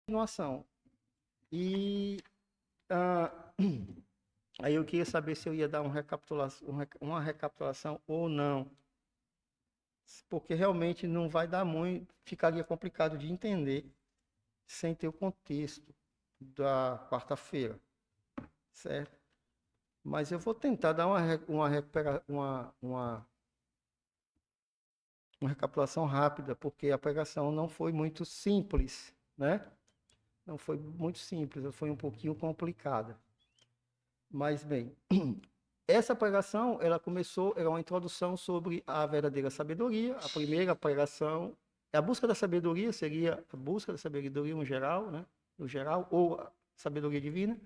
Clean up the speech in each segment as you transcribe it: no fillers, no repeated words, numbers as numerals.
continuação. E ah, aí eu queria saber se eu ia dar uma recapitulação ou não. Porque realmente não vai dar muito, ficaria complicado de entender sem ter o contexto da quarta-feira, certo? Mas eu vou tentar dar uma recapitulação rápida, porque a pregação não foi muito simples, né? Não foi muito simples, foi um pouquinho complicada. Mas, bem, essa pregação, ela começou, era uma introdução sobre a verdadeira sabedoria. A primeira pregação, a busca da sabedoria seria a busca da sabedoria no geral, né? No geral, ou a sabedoria divina.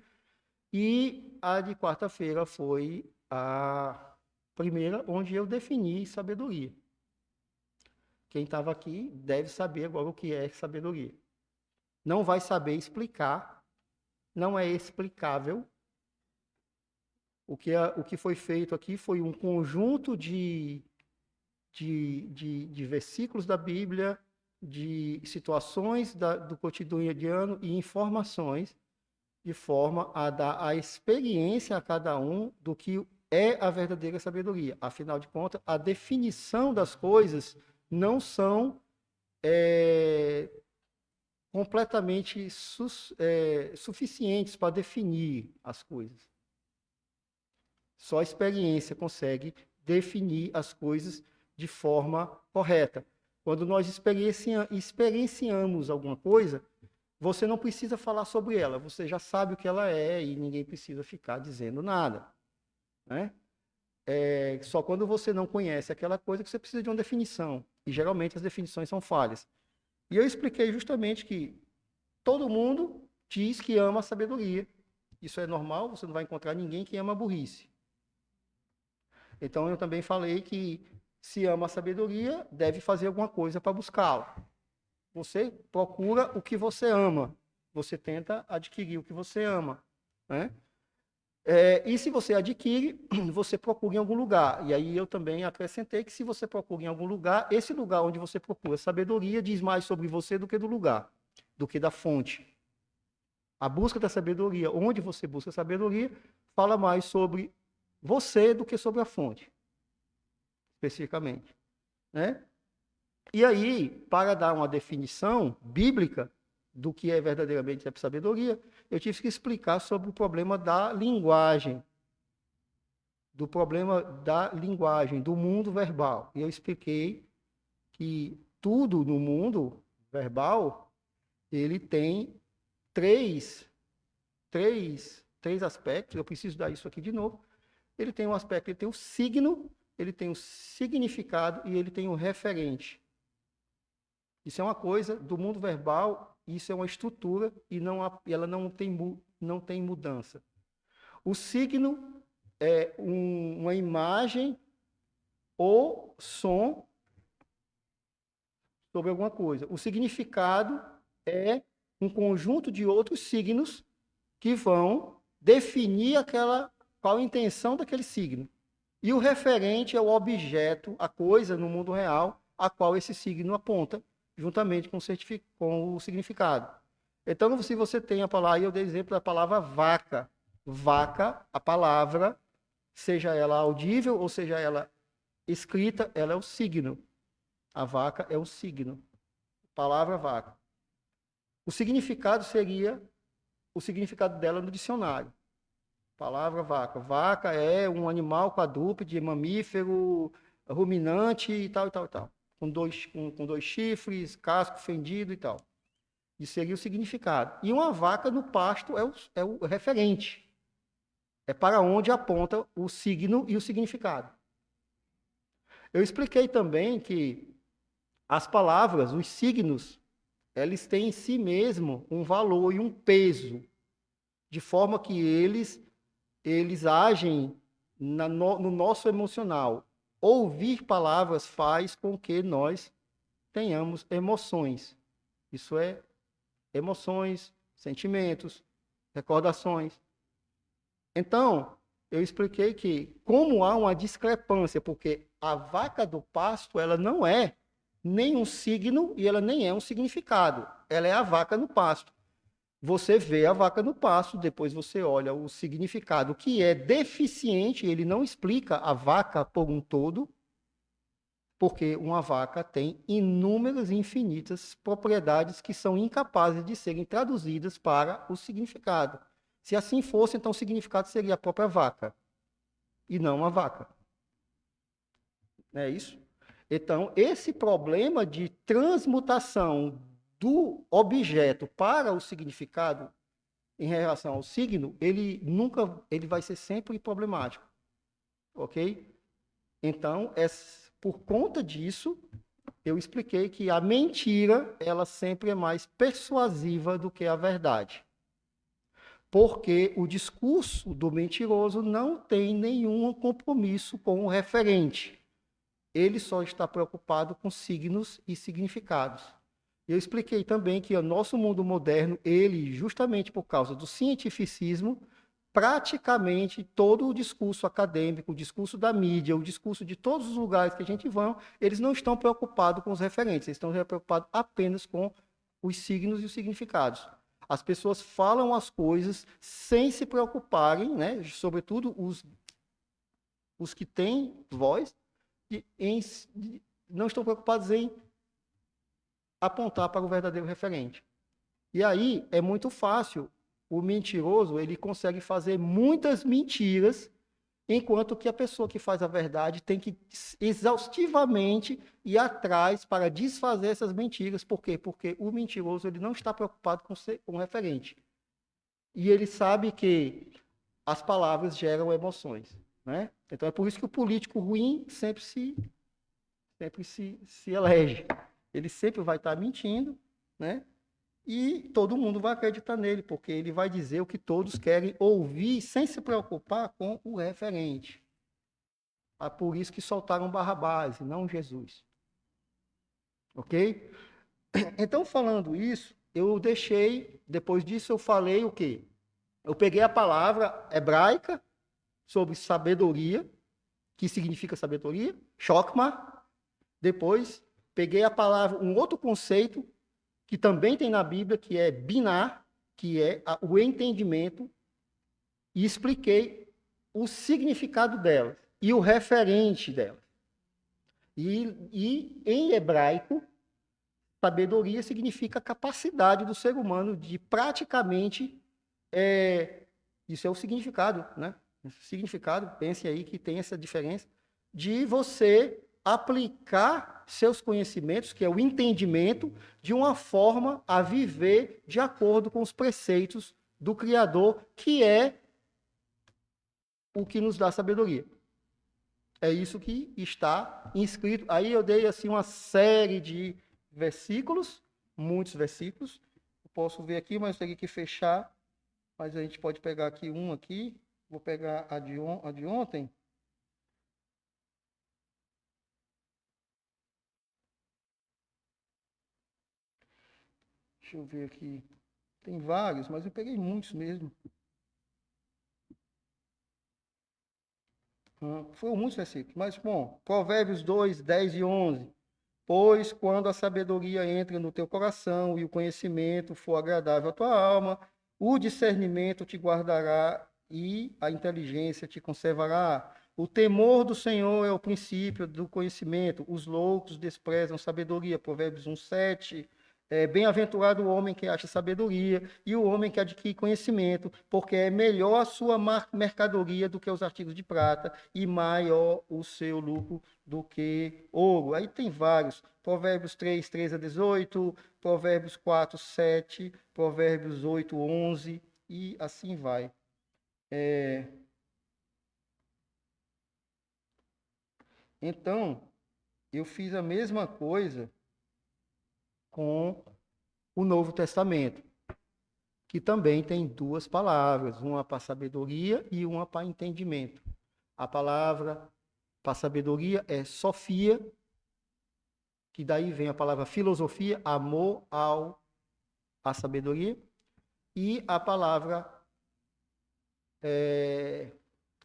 E a de quarta-feira foi a primeira, onde eu defini sabedoria. Quem estava aqui deve saber agora o que é sabedoria. Não vai saber explicar, não é explicável. O que foi feito aqui foi um conjunto de versículos da Bíblia, de situações do cotidiano e informações, de forma a dar a experiência a cada um do que é a verdadeira sabedoria. Afinal de contas, a definição das coisas não são completamente suficientes para definir as coisas. Só a experiência consegue definir as coisas de forma correta. Quando nós experienciamos alguma coisa, você não precisa falar sobre ela, você já sabe o que ela é e ninguém precisa ficar dizendo nada, né? Só quando você não conhece aquela coisa que você precisa de uma definição. E geralmente as definições são falhas. E eu expliquei justamente que todo mundo diz que ama a sabedoria. Isso é normal, você não vai encontrar ninguém que ama a burrice. Então, eu também falei que se ama a sabedoria, deve fazer alguma coisa para buscá-la. Você procura o que você ama. Você tenta adquirir o que você ama, né? E se você adquire, você procura em algum lugar. E aí eu também acrescentei que se você procura em algum lugar, esse lugar onde você procura sabedoria diz mais sobre você do que do lugar, do que da fonte. A busca da sabedoria, onde você busca sabedoria, fala mais sobre você do que sobre a fonte, especificamente, né? E aí, para dar uma definição bíblica do que é verdadeiramente a sabedoria, eu tive que explicar sobre o problema da linguagem, do mundo verbal. E eu expliquei que tudo no mundo verbal, ele tem três aspectos. Eu preciso dar isso aqui de novo. Ele tem um aspecto, ele tem o signo, ele tem o significado e ele tem o referente. Isso é uma coisa do mundo verbal, isso é uma estrutura e ela não tem mudança. O signo é uma imagem ou som sobre alguma coisa. O significado é um conjunto de outros signos que vão definir qual a intenção daquele signo. E o referente é o objeto, a coisa no mundo real, a qual esse signo aponta, juntamente com o significado. Então, se você tem a palavra, aí eu dei exemplo da palavra vaca. Vaca, a palavra, seja ela audível ou seja ela escrita, ela é o signo. A vaca é o signo. Palavra vaca. O significado seria o significado dela no dicionário. Palavra vaca. Vaca é um animal quadrúpede, mamífero, ruminante e tal, e tal, e tal. Com dois chifres, casco fendido e tal. Isso seria o significado. E uma vaca no pasto é o referente. É para onde aponta o signo e o significado. Eu expliquei também que as palavras, os signos, eles têm em si mesmo um valor e um peso, de forma que eles agem no nosso emocional. Ouvir palavras faz com que nós tenhamos emoções. Isso é emoções, sentimentos, recordações. Então, eu expliquei que como há uma discrepância, porque a vaca do pasto, ela não é nem um signo e ela nem é um significado. Ela é a vaca no pasto. você vê a vaca no pasto, depois você olha o significado que é deficiente, ele não explica a vaca por um todo, porque uma vaca tem inúmeras e infinitas propriedades que são incapazes de serem traduzidas para o significado. Se assim fosse, então o significado seria a própria vaca, e não a vaca. Não é isso? Então, esse problema de transmutação do objeto para o significado em relação ao signo, ele vai ser sempre problemático, ok? Então, por conta disso, eu expliquei que a mentira, ela sempre é mais persuasiva do que a verdade. Porque o discurso do mentiroso não tem nenhum compromisso com o referente. Ele só está preocupado com signos e significados. Eu expliquei também que o nosso mundo moderno, ele, justamente por causa do cientificismo, praticamente todo o discurso acadêmico, o discurso da mídia, o discurso de todos os lugares que a gente vai, eles não estão preocupados com os referentes, eles estão preocupados apenas com os signos e os significados. As pessoas falam as coisas sem se preocuparem, né? Sobretudo os que têm voz, não estão preocupados em apontar para o verdadeiro referente. E aí é muito fácil. O mentiroso, ele consegue fazer muitas mentiras, enquanto que a pessoa que faz a verdade tem que exaustivamente ir atrás para desfazer essas mentiras. Por quê? Porque o mentiroso, ele não está preocupado com o referente. E ele sabe que as palavras geram emoções, né? Então é por isso que o político ruim sempre se elege. Ele sempre vai estar mentindo, né? E todo mundo vai acreditar nele, porque ele vai dizer o que todos querem ouvir, sem se preocupar com o referente. É por isso que soltaram Barrabás, e não Jesus. Ok? Então, falando isso, eu deixei, depois disso eu falei o quê? Eu peguei a palavra hebraica sobre sabedoria, que significa sabedoria, chokma. Depois, peguei a palavra, um outro conceito, que também tem na Bíblia, que é binar, que é o entendimento, e expliquei o significado delas e o referente delas. E em hebraico, sabedoria significa capacidade do ser humano de praticamente, isso é o significado, né? Significado, pense aí que tem essa diferença, de você aplicar seus conhecimentos, que é o entendimento, de uma forma a viver de acordo com os preceitos do Criador, que é o que nos dá sabedoria. É isso que está inscrito. Aí eu dei assim uma série de versículos, muitos versículos. Eu posso ver aqui, mas teria que fechar. Mas a gente pode pegar aqui um aqui. Vou pegar a de ontem. Deixa eu ver aqui. Tem vários, mas eu peguei muitos mesmo. Foram muitos versículos. Mas, bom, Provérbios 2, 10 e 11. Pois quando a sabedoria entra no teu coração e o conhecimento for agradável à tua alma, o discernimento te guardará e a inteligência te conservará. O temor do Senhor é o princípio do conhecimento. Os loucos desprezam sabedoria. Provérbios 1, 7. Bem-aventurado o homem que acha sabedoria e o homem que adquire conhecimento, porque é melhor a sua mercadoria do que os artigos de prata e maior o seu lucro do que ouro. Aí tem vários. Provérbios 3, 13 a 18, Provérbios 4, 7, Provérbios 8, 11 e assim vai. Então, eu fiz a mesma coisa com o Novo Testamento, que também tem duas palavras, uma para sabedoria e uma para entendimento. A palavra para sabedoria é sofia, que daí vem a palavra filosofia, amor à sabedoria, e a palavra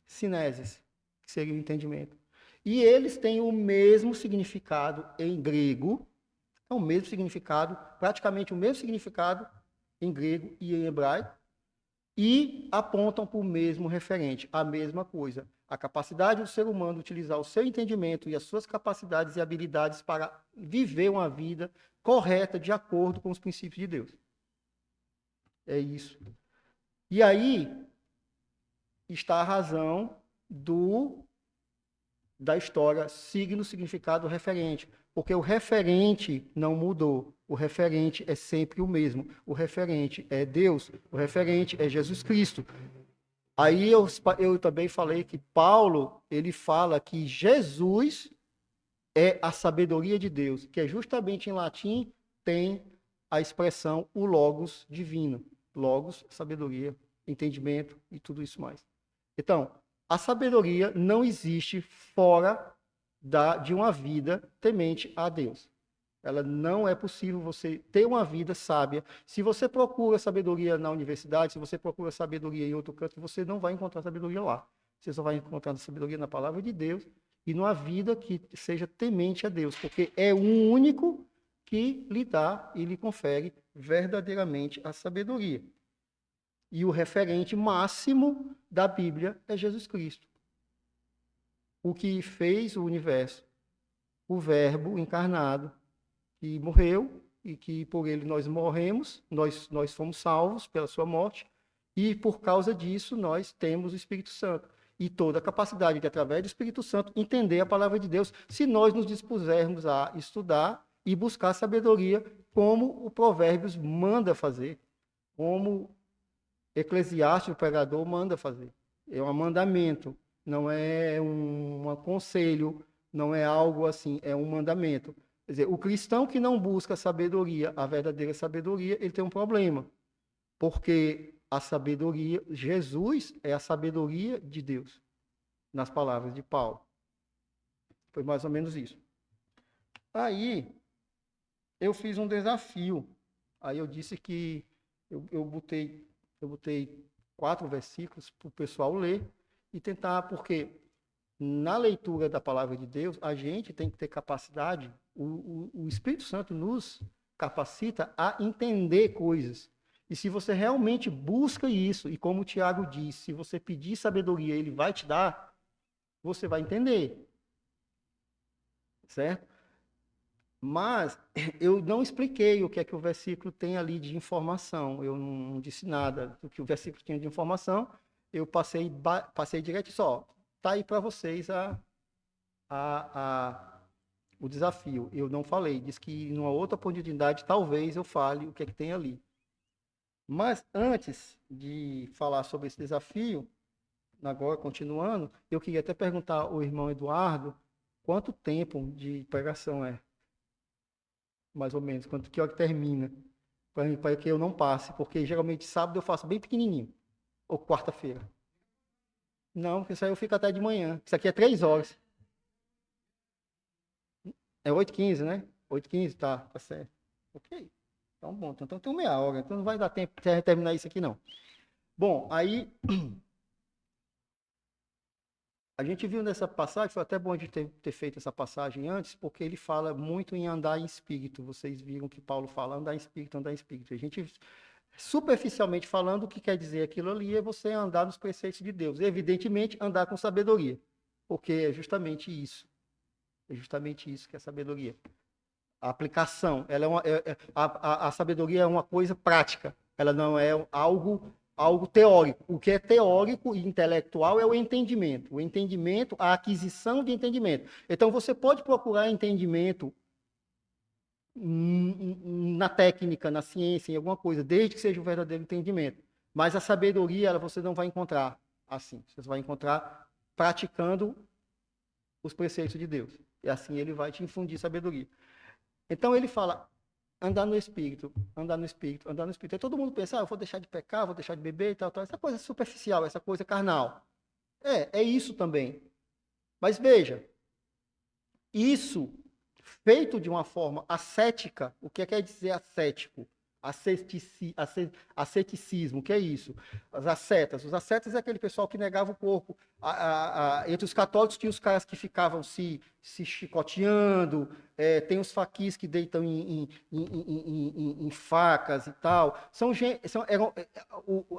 sineses, que seria o entendimento. E eles têm o mesmo significado em grego, é o mesmo significado, praticamente o mesmo significado em grego e em hebraico, e apontam para o mesmo referente, a mesma coisa. A capacidade do ser humano utilizar o seu entendimento e as suas capacidades e habilidades para viver uma vida correta, de acordo com os princípios de Deus. É isso. E aí está a razão da história, signo, significado, referente. Porque o referente não mudou. O referente é sempre o mesmo. O referente é Deus. O referente é Jesus Cristo. Aí eu também falei que Paulo, ele fala que Jesus é a sabedoria de Deus, que é justamente em latim tem a expressão o logos divino. Logos, sabedoria, entendimento e tudo isso mais. Então, a sabedoria não existe fora de uma vida temente a Deus. Ela não é possível você ter uma vida sábia. Se você procura sabedoria na universidade, se você procura sabedoria em outro canto, você não vai encontrar sabedoria lá. Você só vai encontrar sabedoria na palavra de Deus e numa vida que seja temente a Deus, porque é o único que lhe dá e lhe confere verdadeiramente a sabedoria. E o referente máximo da Bíblia é Jesus Cristo. O que fez o universo, o Verbo encarnado, que morreu e que por ele nós morremos, nós fomos salvos pela sua morte, e por causa disso nós temos o Espírito Santo. E toda a capacidade de, através do Espírito Santo, entender a palavra de Deus, se nós nos dispusermos a estudar e buscar sabedoria, como o Provérbios manda fazer, como Eclesiastes, o pregador, manda fazer. É um mandamento, não é um conselho, não é algo assim, é um mandamento. Quer dizer, o cristão que não busca sabedoria, a verdadeira sabedoria, ele tem um problema. Porque a sabedoria, Jesus é a sabedoria de Deus, nas palavras de Paulo. Foi mais ou menos isso. Aí, eu fiz um desafio. Aí eu disse que eu botei 4 versículos para o pessoal ler e tentar, porque na leitura da palavra de Deus, a gente tem que ter capacidade, o Espírito Santo nos capacita a entender coisas. E se você realmente busca isso, e como o Tiago disse, se você pedir sabedoria, ele vai te dar, você vai entender. Certo? Mas eu não expliquei o que é que o versículo tem ali de informação. Eu não disse nada do que o versículo tinha de informação. Eu passei direto e só. Está aí para vocês o desafio. Eu não falei. Disse que em uma outra oportunidade, talvez eu fale o que é que tem ali. Mas antes de falar sobre esse desafio, agora continuando, eu queria até perguntar ao irmão Eduardo quanto tempo de pregação é. Mais ou menos, que hora que termina, para que eu não passe, porque geralmente sábado eu faço bem pequenininho, ou quarta-feira. Não, porque isso aí eu fico até de manhã. Isso aqui é 3 horas. É 8h15, né? 8h15, tá certo. Ok. Então, bom, então tem meia hora, então não vai dar tempo de terminar isso aqui, não. Bom, aí a gente viu nessa passagem, foi até bom a gente ter feito essa passagem antes, porque ele fala muito em andar em espírito. Vocês viram que Paulo fala andar em espírito, andar em espírito. A gente, superficialmente falando, o que quer dizer aquilo ali é você andar nos preceitos de Deus. Evidentemente, andar com sabedoria, porque é justamente isso. É justamente isso que é sabedoria. A aplicação, ela a sabedoria é uma coisa prática, ela não é algo teórico. O que é teórico e intelectual é o entendimento. O entendimento, a aquisição de entendimento. Então, você pode procurar entendimento na técnica, na ciência, em alguma coisa, desde que seja um verdadeiro entendimento. Mas a sabedoria, você não vai encontrar assim. Você vai encontrar praticando os preceitos de Deus. E assim ele vai te infundir sabedoria. Então, ele fala andar no Espírito, andar no Espírito, andar no Espírito. Aí todo mundo pensa, eu vou deixar de pecar, vou deixar de beber e tal. Essa coisa superficial, essa coisa carnal. É isso também. Mas veja, isso feito de uma forma ascética, o que quer dizer ascético? asceticismo, que é isso? As ascetas. Os ascetas é aquele pessoal que negava o corpo. Entre os católicos tinha os caras que ficavam se chicoteando, tem os faquis que deitam em facas e tal.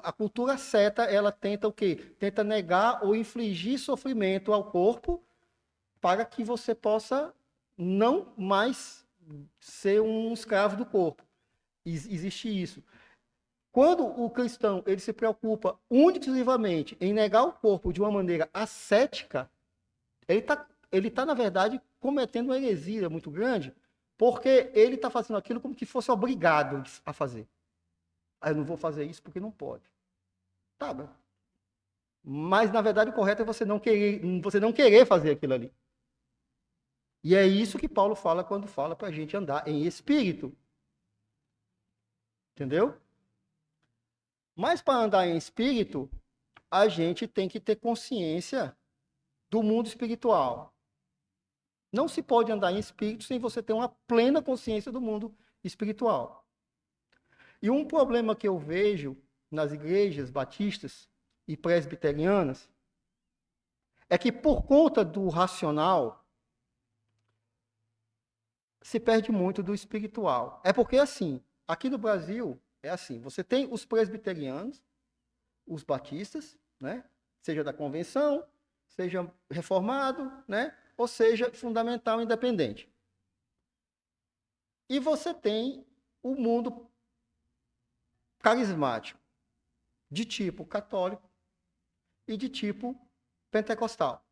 A cultura asceta, ela tenta o quê? Tenta negar ou infligir sofrimento ao corpo para que você possa não mais ser um escravo do corpo. Existe isso. Quando o cristão ele se preocupa exclusivamente em negar o corpo de uma maneira ascética, ele tá, na verdade, cometendo uma heresia muito grande, porque ele está fazendo aquilo como que fosse obrigado a fazer. Eu não vou fazer isso porque não pode. Tá, mas, na verdade, o correto é você não querer fazer aquilo ali. E é isso que Paulo fala quando fala para a gente andar em espírito. Entendeu? Mas para andar em espírito, a gente tem que ter consciência do mundo espiritual. Não se pode andar em espírito sem você ter uma plena consciência do mundo espiritual. E um problema que eu vejo nas igrejas batistas e presbiterianas é que, por conta do racional, se perde muito do espiritual. É porque, assim, aqui no Brasil, é assim, você tem os presbiterianos, os batistas, né? Seja da convenção, seja reformado, né? Ou seja, fundamental independente. E você tem o mundo carismático, de tipo católico e de tipo pentecostal.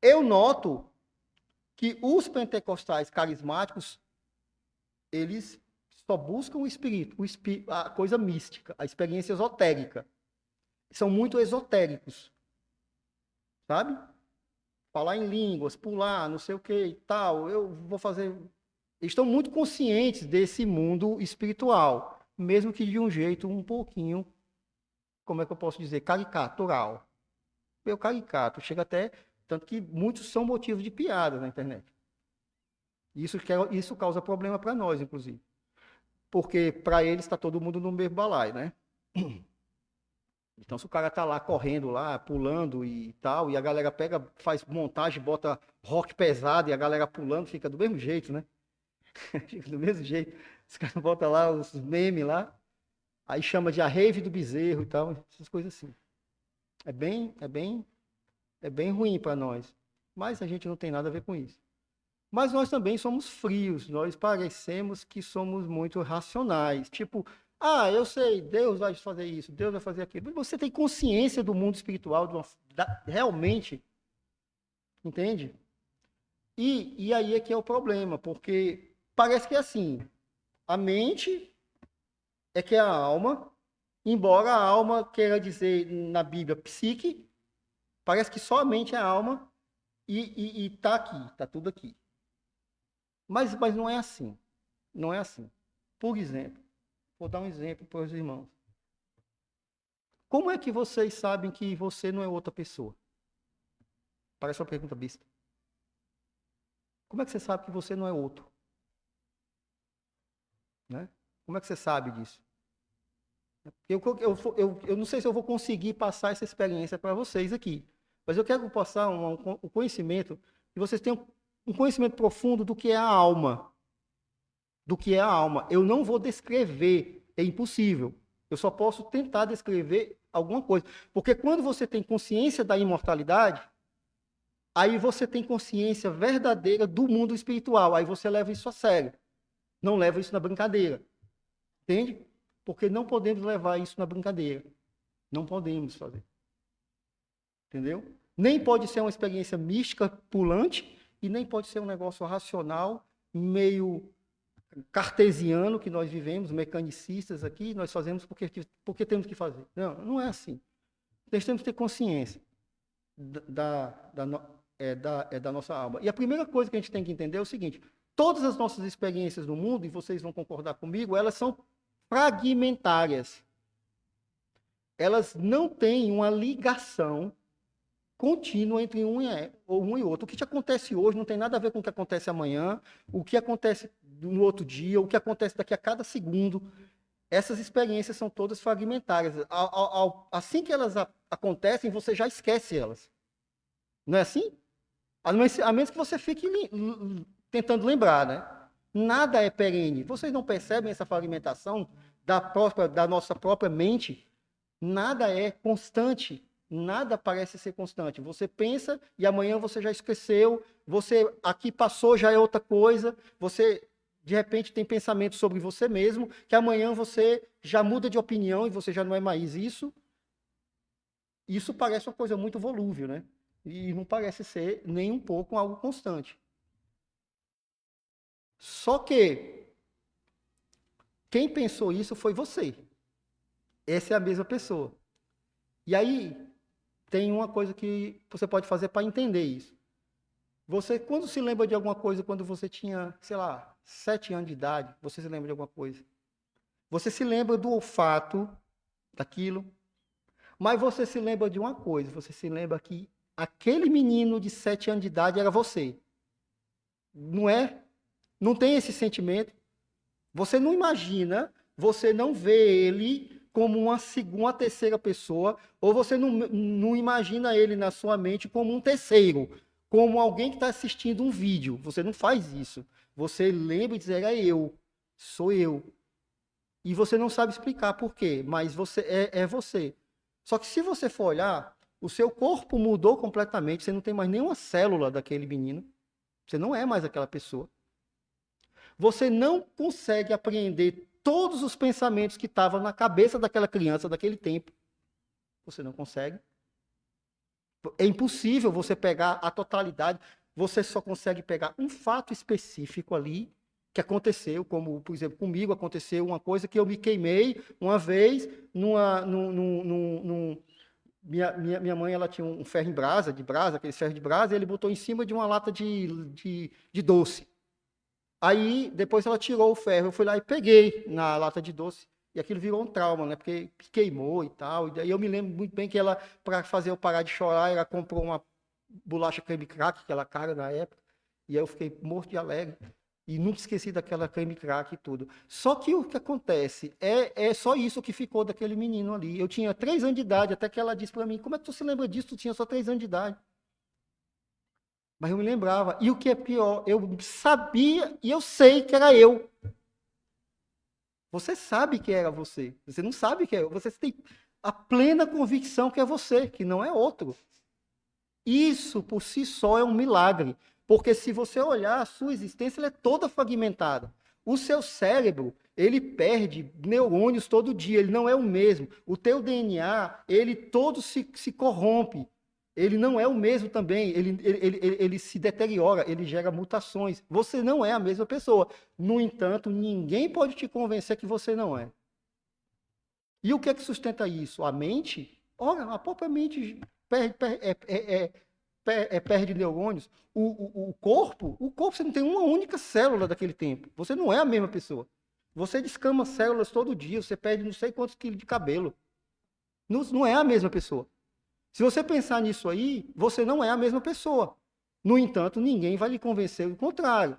Eu noto que os pentecostais carismáticos, eles só buscam o espírito, a coisa mística, a experiência esotérica. São muito esotéricos, sabe? Falar em línguas, pular, não sei o que e tal, eu vou fazer... Eles estão muito conscientes desse mundo espiritual, mesmo que de um jeito um pouquinho, como é que eu posso dizer, caricatural. Meu caricato, chega até... Tanto que muitos são motivos de piada na internet. Isso causa problema para nós, inclusive. Porque para eles está todo mundo no mesmo balaio, né? Então, se o cara tá lá correndo, lá, pulando e tal, e a galera pega, faz montagem, bota rock pesado e a galera pulando, fica do mesmo jeito, né? Fica do mesmo jeito. Os caras botam lá os memes lá, aí chama de a rave do bezerro e tal, essas coisas assim. É bem ruim para nós. Mas a gente não tem nada a ver com isso. Mas nós também somos frios, nós parecemos que somos muito racionais. Tipo, eu sei, Deus vai fazer isso, Deus vai fazer aquilo. Mas você tem consciência do mundo espiritual realmente, entende? E aí é que é o problema, porque parece que é assim, a mente é que é a alma, embora a alma queira dizer na Bíblia psique, parece que só a mente é a alma e tá aqui, tá tudo aqui. Mas não é assim. Não é assim. Por exemplo, vou dar um exemplo para os irmãos. Como é que vocês sabem que você não é outra pessoa? Parece uma pergunta besta. Como é que você sabe que você não é outro? Né? Como é que você sabe disso? Eu não sei se eu vou conseguir passar essa experiência para vocês aqui, mas eu quero passar um conhecimento, que vocês tenham um conhecimento profundo do que é a alma. Do que é a alma. Eu não vou descrever, é impossível. Eu só posso tentar descrever alguma coisa. Porque quando você tem consciência da imortalidade, aí você tem consciência verdadeira do mundo espiritual. Aí você leva isso a sério. Não leva isso na brincadeira. Entende? Porque não podemos levar isso na brincadeira. Não podemos fazer. Entendeu? Nem pode ser uma experiência mística, pulante, e nem pode ser um negócio racional, meio cartesiano que nós vivemos, mecanicistas aqui, nós fazemos porque temos que fazer. Não é assim. Nós temos que ter consciência da nossa alma. E a primeira coisa que a gente tem que entender é o seguinte: todas as nossas experiências no mundo, e vocês vão concordar comigo, elas são fragmentárias. Elas não têm uma ligação contínua entre um e outro. O que te acontece hoje não tem nada a ver com o que acontece amanhã. O que acontece no outro dia, o que acontece daqui a cada segundo. Essas experiências são todas fragmentárias. Assim que elas acontecem, você já esquece elas. Não é assim? A menos que você fique tentando lembrar, né? Nada é perene. Vocês não percebem essa fragmentação da nossa própria mente? Nada é constante. Nada parece ser constante. Você pensa e amanhã você já esqueceu. Você aqui passou, já é outra coisa. Você, de repente, tem pensamento sobre você mesmo, que amanhã você já muda de opinião e você já não é mais isso. Isso parece uma coisa muito volúvel, né? E não parece ser nem um pouco algo constante. Só que quem pensou isso foi você. Essa é a mesma pessoa. E aí tem uma coisa que você pode fazer para entender isso. Você, quando se lembra de alguma coisa, quando você tinha, sei lá, 7 anos de idade, você se lembra de alguma coisa. Você se lembra do olfato daquilo, mas você se lembra de uma coisa, você se lembra que aquele menino de 7 anos de idade era você. Não é? Não tem esse sentimento. Você não imagina, você não vê ele como uma terceira pessoa, ou você não imagina ele na sua mente como um terceiro, como alguém que está assistindo um vídeo. Você não faz isso. Você lembra e diz, sou eu. E você não sabe explicar por quê, mas você é você. Só que se você for olhar, o seu corpo mudou completamente, você não tem mais nenhuma célula daquele menino, você não é mais aquela pessoa. Você não consegue apreender todos os pensamentos que estavam na cabeça daquela criança daquele tempo. Você não consegue. É impossível você pegar a totalidade. Você só consegue pegar um fato específico ali que aconteceu, como, por exemplo, comigo aconteceu uma coisa que eu me queimei uma vez minha mãe, ela tinha um ferro em brasa, aquele ferro de brasa, e ele botou em cima de uma lata de doce. Aí, depois ela tirou o ferro, eu fui lá e peguei na lata de doce, e aquilo virou um trauma, né? Porque queimou e tal. E daí eu me lembro muito bem que ela, para fazer eu parar de chorar, ela comprou uma bolacha creme crack, aquela cara na época, e aí eu fiquei morto de alegre. E nunca esqueci daquela creme crack e tudo. Só que o que acontece é só isso que ficou daquele menino ali. Eu tinha 3 anos de idade, até que ela disse para mim, como é que tu se lembra disso? Tu tinha só 3 anos de idade. Mas eu me lembrava. E o que é pior, eu sabia e eu sei que era eu. Você sabe que era você. Você não sabe que é eu. Você tem a plena convicção que é você, que não é outro. Isso, por si só, é um milagre. Porque se você olhar, a sua existência ela é toda fragmentada. O seu cérebro, ele perde neurônios todo dia, ele não é o mesmo. O teu DNA, ele todo se corrompe. Ele não é o mesmo também, ele se deteriora, ele gera mutações. Você não é a mesma pessoa. No entanto, ninguém pode te convencer que você não é. E o que é que sustenta isso? A mente? Ora, a própria mente perde neurônios. O corpo, você não tem uma única célula daquele tempo. Você não é a mesma pessoa. Você descama células todo dia, você perde não sei quantos quilos de cabelo. Não é a mesma pessoa. Se você pensar nisso aí, você não é a mesma pessoa. No entanto, ninguém vai lhe convencer do contrário.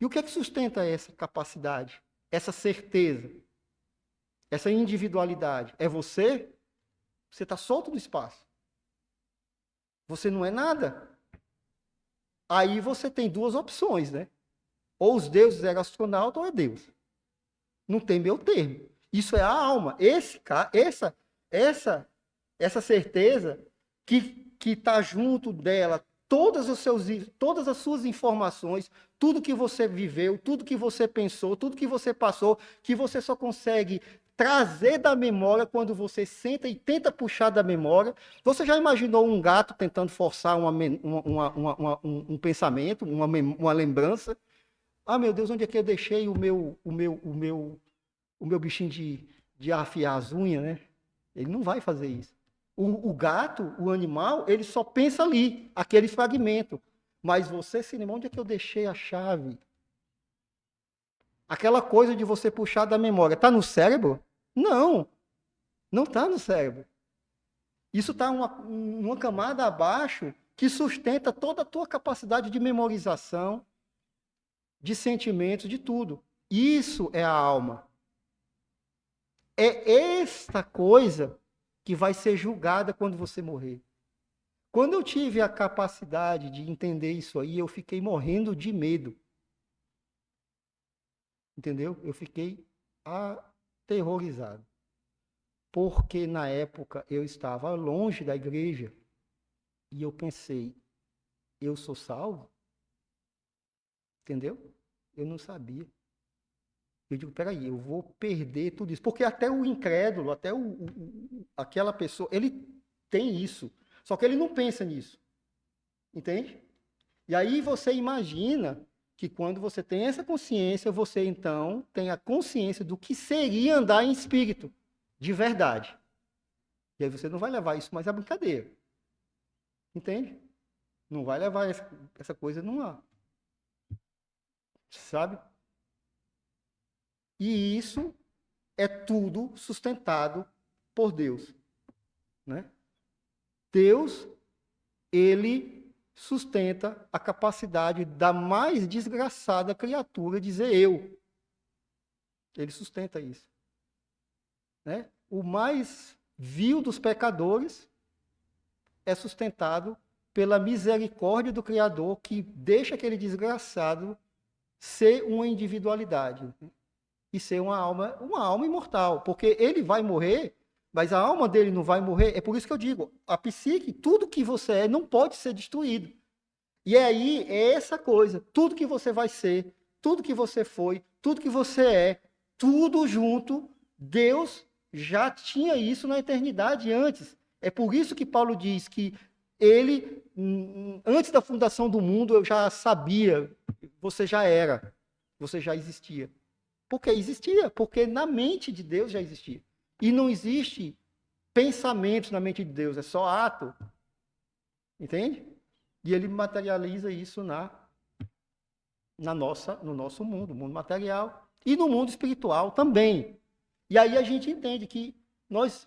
E o que é que sustenta essa capacidade, essa certeza, essa individualidade? É você? Você está solto do espaço. Você não é nada. Aí você tem 2 opções, né? Ou os deuses eram astronautas ou é Deus. Não tem meio termo. Isso é a alma. Essa certeza que está junto dela, todas as suas informações, tudo que você viveu, tudo que você pensou, tudo que você passou, que você só consegue trazer da memória quando você senta e tenta puxar da memória. Você já imaginou um gato tentando forçar um pensamento, uma lembrança? Ah, meu Deus, onde é que eu deixei o meu bichinho de afiar as unhas, né? Ele não vai fazer isso. O gato, o animal, ele só pensa ali, aquele fragmento. Mas você, cinema, onde é que eu deixei a chave? Aquela coisa de você puxar da memória, está no cérebro? Não, não está no cérebro. Isso está uma camada abaixo que sustenta toda a tua capacidade de memorização, de sentimentos, de tudo. Isso é a alma. É esta coisa que vai ser julgada quando você morrer. Quando eu tive a capacidade de entender isso aí, eu fiquei morrendo de medo. Entendeu? Eu fiquei aterrorizado. Porque na época eu estava longe da igreja e eu pensei, eu sou salvo? Entendeu? Eu não sabia. Eu digo, peraí, eu vou perder tudo isso. Porque até o incrédulo, até aquela pessoa, ele tem isso. Só que ele não pensa nisso. Entende? E aí você imagina que quando você tem essa consciência, você então tem a consciência do que seria andar em espírito, de verdade. E aí você não vai levar isso mais à brincadeira. Entende? Não vai levar essa coisa numa... Sabe? E isso é tudo sustentado por Deus, né? Deus, ele sustenta a capacidade da mais desgraçada criatura dizer eu. Ele sustenta isso, né? O mais vil dos pecadores é sustentado pela misericórdia do Criador, que deixa aquele desgraçado ser uma individualidade e ser uma alma imortal, porque ele vai morrer, mas a alma dele não vai morrer. É por isso que eu digo, a psique, tudo que você é, não pode ser destruído. E aí é essa coisa, tudo que você vai ser, tudo que você foi, tudo que você é, tudo junto, Deus já tinha isso na eternidade antes. É por isso que Paulo diz que ele, antes da fundação do mundo, eu já sabia, você já era, você já existia. Porque existia, porque na mente de Deus já existia. E não existe pensamento na mente de Deus, é só ato. Entende? E ele materializa isso no nosso mundo material e no mundo espiritual também. E aí a gente entende que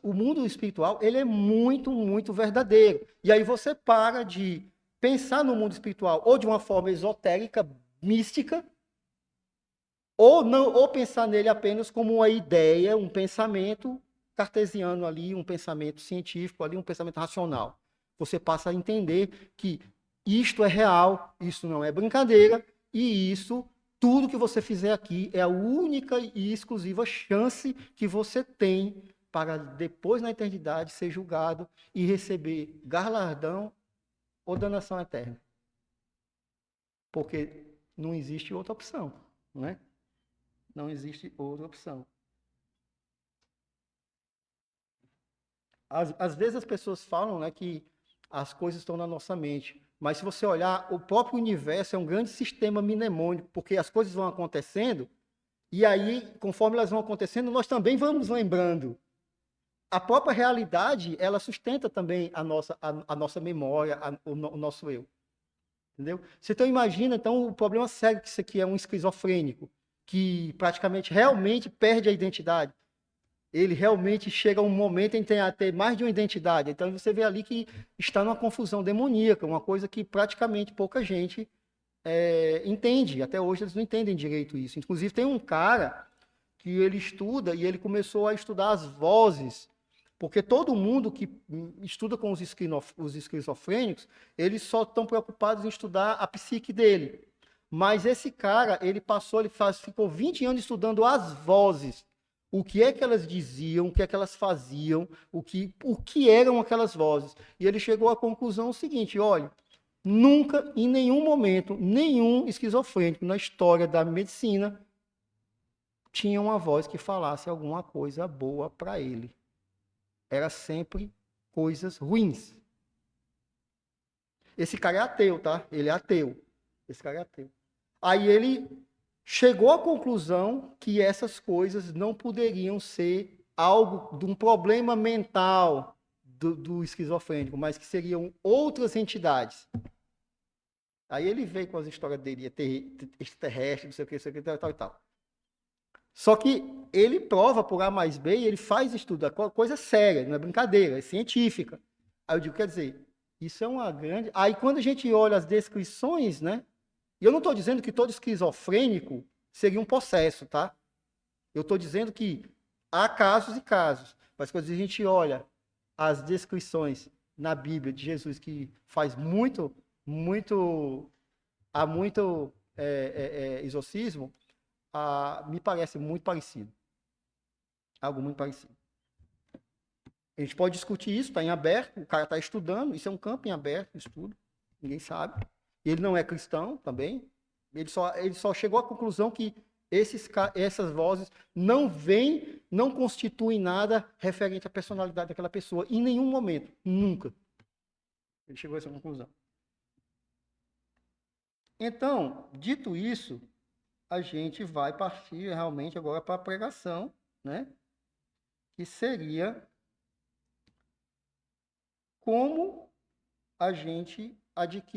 o mundo espiritual, ele é muito, muito verdadeiro. E aí você para de pensar no mundo espiritual ou de uma forma esotérica, mística, ou pensar nele apenas como uma ideia, um pensamento cartesiano ali, um pensamento científico ali, um pensamento racional. Você passa a entender que isto é real, isso não é brincadeira, e isso, tudo que você fizer aqui é a única e exclusiva chance que você tem para depois na eternidade ser julgado e receber galardão ou danação eterna. Porque não existe outra opção, não é? Não existe outra opção. Às vezes as pessoas falam, né, que as coisas estão na nossa mente, mas se você olhar, o próprio universo é um grande sistema mnemônico, porque as coisas vão acontecendo, e aí, conforme elas vão acontecendo, nós também vamos lembrando. A própria realidade, ela sustenta também a nossa memória, o nosso eu. Entendeu? Você então imagina, então, o problema sério que isso aqui é um esquizofrênico, que praticamente realmente perde a identidade. Ele realmente chega a um momento em que tem até mais de uma identidade. Então você vê ali que está numa confusão demoníaca, uma coisa que praticamente pouca gente entende. Até hoje eles não entendem direito isso. Inclusive tem um cara que ele estuda e ele começou a estudar as vozes, porque todo mundo que estuda com os esquizofrênicos, eles só estão preocupados em estudar a psique dele. Mas esse cara, ficou 20 anos estudando as vozes. O que é que elas diziam, o que é que elas faziam, o que eram aquelas vozes. E ele chegou à conclusão seguinte, olha, nunca, em nenhum momento, nenhum esquizofrênico na história da medicina tinha uma voz que falasse alguma coisa boa para ele. Era sempre coisas ruins. Esse cara é ateu, tá? Ele é ateu. Esse cara é ateu. Aí ele chegou à conclusão que essas coisas não poderiam ser algo de um problema mental do esquizofrênico, mas que seriam outras entidades. Aí ele veio com as histórias dele, extraterrestre, não sei o que, tal e tal. Só que ele prova por A mais B e ele faz estudo, é coisa séria, não é brincadeira, é científica. Aí eu digo, quer dizer, isso é uma grande... Aí quando a gente olha as descrições, né? E eu não estou dizendo que todo esquizofrênico seria um possesso, tá? Eu estou dizendo que há casos e casos. Mas quando a gente olha as descrições na Bíblia de Jesus, que faz há muito exorcismo, me parece muito parecido. Algo muito parecido. A gente pode discutir isso, está em aberto, o cara está estudando, isso é um campo em aberto, estudo, ninguém sabe. Ele não é cristão também, ele só chegou à conclusão que essas vozes não constituem nada referente à personalidade daquela pessoa, em nenhum momento, nunca. Ele chegou a essa conclusão. Então, dito isso, a gente vai partir realmente agora para a pregação, né? Que seria como a gente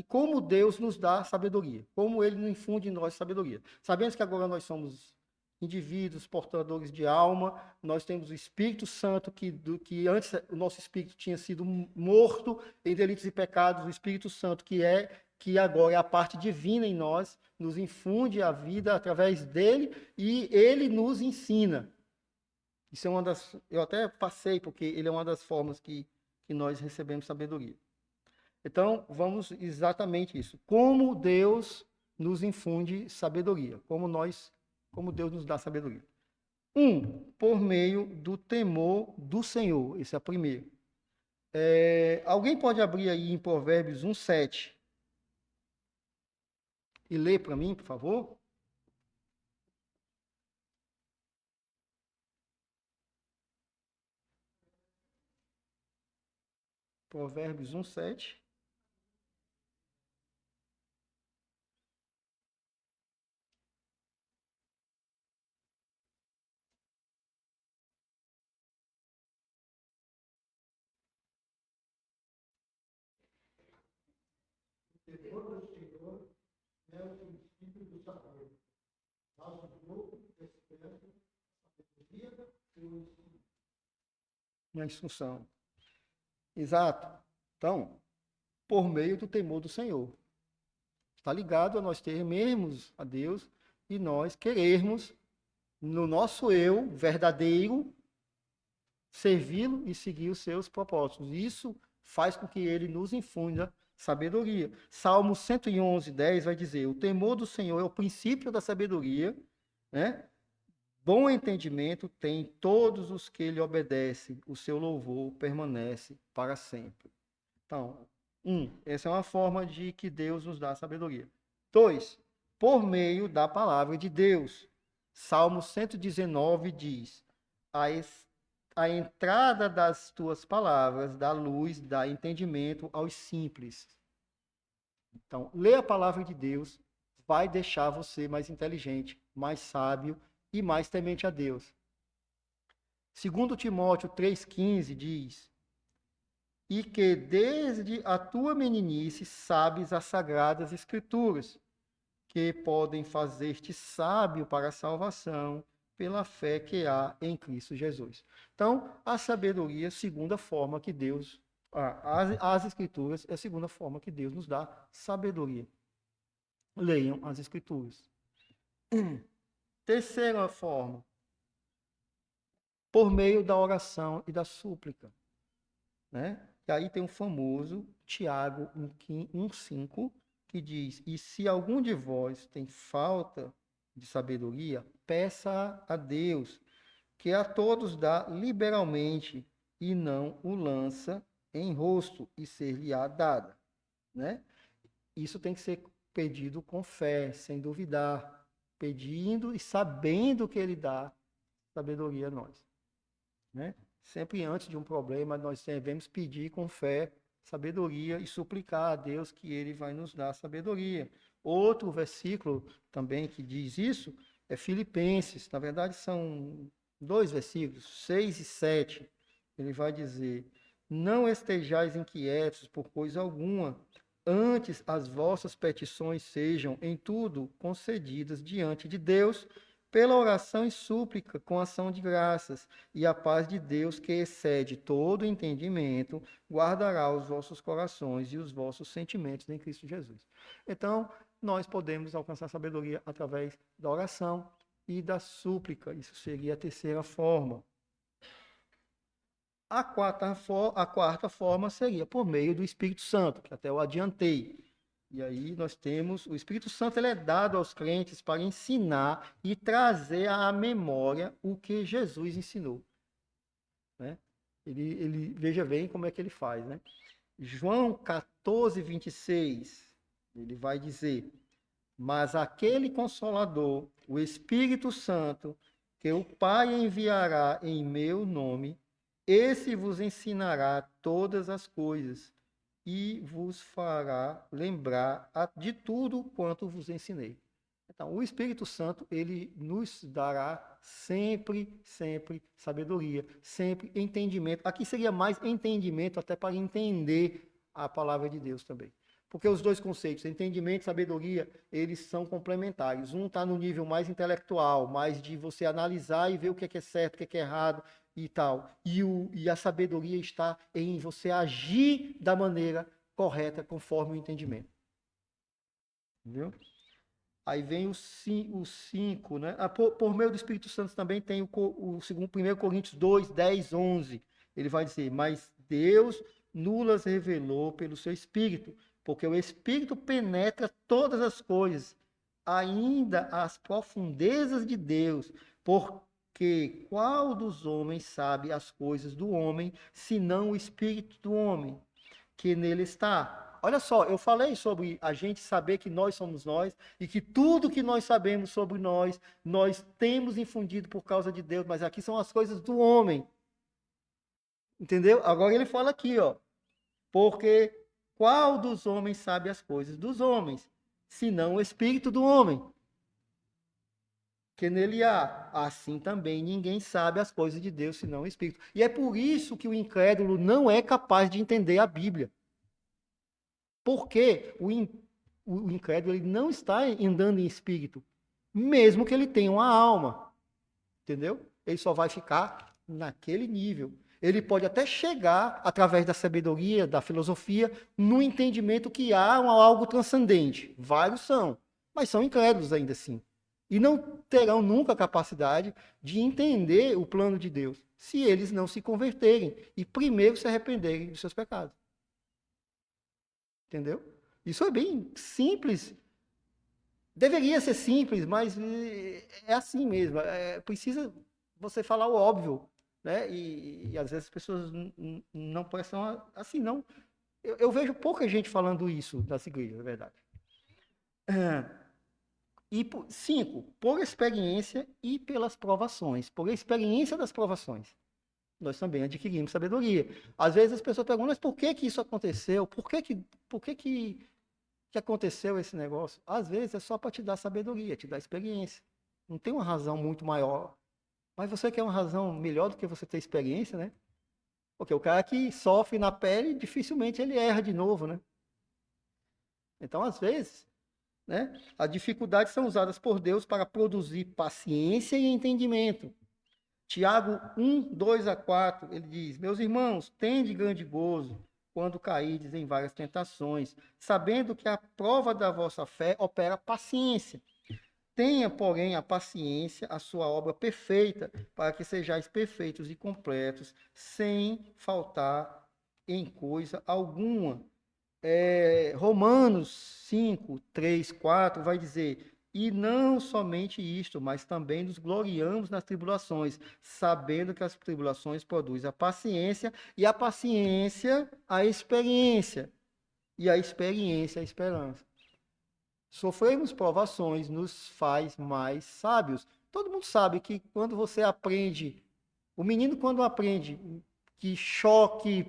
como Deus nos dá sabedoria, como Ele nos infunde em nós sabedoria. Sabemos que agora nós somos indivíduos portadores de alma, nós temos o Espírito Santo, que antes o nosso espírito tinha sido morto em delitos e pecados, o Espírito Santo que agora é a parte divina em nós, nos infunde a vida através dele e ele nos ensina. Isso é eu até passei, porque ele é uma das formas que nós recebemos sabedoria. Então, vamos exatamente isso. Como Deus nos infunde sabedoria. Como Deus nos dá sabedoria. Por meio do temor do Senhor. Esse é o primeiro. Alguém pode abrir aí em Provérbios 1:7 e ler para mim, por favor? Provérbios 1:7. Uma instrução. Exato. Então, por meio do temor do Senhor. Está ligado a nós temermos a Deus e nós querermos, no nosso eu verdadeiro, servi-lo e seguir os seus propósitos. Isso faz com que ele nos infunda sabedoria. Salmo 111:10 vai dizer: o temor do Senhor é o princípio da sabedoria, né? Bom entendimento tem todos os que lhe obedecem, o seu louvor permanece para sempre. Então, essa é uma forma de que Deus nos dá sabedoria. 2, por meio da palavra de Deus. Salmo 119 diz: a entrada das tuas palavras dá luz, dá entendimento aos simples. Então, ler a palavra de Deus vai deixar você mais inteligente, mais sábio e mais temente a Deus. 2 Timóteo 3,15 diz: e que desde a tua meninice sabes as sagradas escrituras, que podem fazer-te sábio para a salvação pela fé que há em Cristo Jesus. Então, a sabedoria, segunda forma que Deus, as escrituras, é a segunda forma que Deus nos dá sabedoria. Leiam as escrituras. Terceira forma, por meio da oração e da súplica, né? E aí tem o famoso Tiago 1,5, que diz: e se algum de vós tem falta de sabedoria, peça a Deus, que a todos dá liberalmente e não o lança em rosto, e ser-lhe-á dada, né? Isso tem que ser pedido com fé, sem duvidar, pedindo e sabendo que ele dá sabedoria a nós, né? Sempre antes de um problema, nós devemos pedir com fé sabedoria e suplicar a Deus que ele vai nos dar sabedoria. Outro versículo também que diz isso é Filipenses. Na verdade, são 2 versículos, 6 e 7. Ele vai dizer: não estejais inquietos por coisa alguma, antes as vossas petições sejam em tudo concedidas diante de Deus, pela oração e súplica, com ação de graças, e a paz de Deus, que excede todo entendimento, guardará os vossos corações e os vossos sentimentos em Cristo Jesus. Então, nós podemos alcançar sabedoria através da oração e da súplica. Isso seria a terceira forma. A quarta forma seria por meio do Espírito Santo, que até eu adiantei. E aí nós temos, o Espírito Santo ele é dado aos crentes para ensinar e trazer à memória o que Jesus ensinou. Né? Veja bem como é que ele faz. Né? João 14, 26, ele vai dizer: mas aquele Consolador, o Espírito Santo, que o Pai enviará em meu nome, esse vos ensinará todas as coisas e vos fará lembrar de tudo quanto vos ensinei. Então, o Espírito Santo, ele nos dará sempre sabedoria, sempre entendimento. Aqui seria mais entendimento até para entender a palavra de Deus também. Porque os dois conceitos, entendimento e sabedoria, eles são complementares. Um está no nível mais intelectual, mais de você analisar e ver o que é certo, o que é errado e tal. E a sabedoria está em você agir da maneira correta, conforme o entendimento. Entendeu? Aí vem o 5, né? Por meio do Espírito Santo também tem o 1 Coríntios 2, 10, 11. Ele vai dizer: mas Deus nulas revelou pelo seu Espírito, porque o Espírito penetra todas as coisas, ainda as profundezas de Deus, porque qual dos homens sabe as coisas do homem, senão o Espírito do homem, que nele está? Olha só, eu falei sobre a gente saber que nós somos nós e que tudo que nós sabemos sobre nós temos infundido por causa de Deus, mas aqui são as coisas do homem. Entendeu? Agora ele fala aqui, ó, porque qual dos homens sabe as coisas dos homens, senão o Espírito do homem, que nele há? Assim também ninguém sabe as coisas de Deus, senão o Espírito. E é por isso que o incrédulo não é capaz de entender a Bíblia. Porque o incrédulo ele não está andando em espírito, mesmo que ele tenha uma alma. Entendeu? Ele só vai ficar naquele nível. Ele pode até chegar, através da sabedoria, da filosofia, no entendimento que há algo transcendente. Vários são, mas são incrédulos ainda assim. E não terão nunca a capacidade de entender o plano de Deus, se eles não se converterem e primeiro se arrependerem dos seus pecados. Entendeu? Isso é bem simples. Deveria ser simples, mas é assim mesmo. Precisa você falar o óbvio, né? E às vezes as pessoas não prestam assim, não. Eu vejo pouca gente falando isso nas igrejas, é verdade. E 5, por experiência e pelas provações. Por experiência das provações, nós também adquirimos sabedoria. Às vezes as pessoas perguntam, mas por que isso aconteceu? Por que aconteceu esse negócio? Às vezes é só para te dar sabedoria, te dar experiência. Não tem uma razão muito maior. Mas você quer uma razão melhor do que você ter experiência, né? Porque o cara que sofre na pele, dificilmente ele erra de novo, né? Então, às vezes, né, as dificuldades são usadas por Deus para produzir paciência e entendimento. Tiago 1, 2 a 4, ele diz: meus irmãos, tende grande gozo quando caídes em várias tentações, sabendo que a prova da vossa fé opera paciência. Tenha, porém, a paciência, a sua obra perfeita, para que sejais perfeitos e completos, sem faltar em coisa alguma. Romanos 5, 3, 4 vai dizer: e não somente isto, mas também nos gloriamos nas tribulações, sabendo que as tribulações produzem a paciência, e a paciência, a experiência, e a experiência, a esperança. Sofrermos provações nos faz mais sábios. Todo mundo sabe que quando você aprende, o menino quando aprende que choque,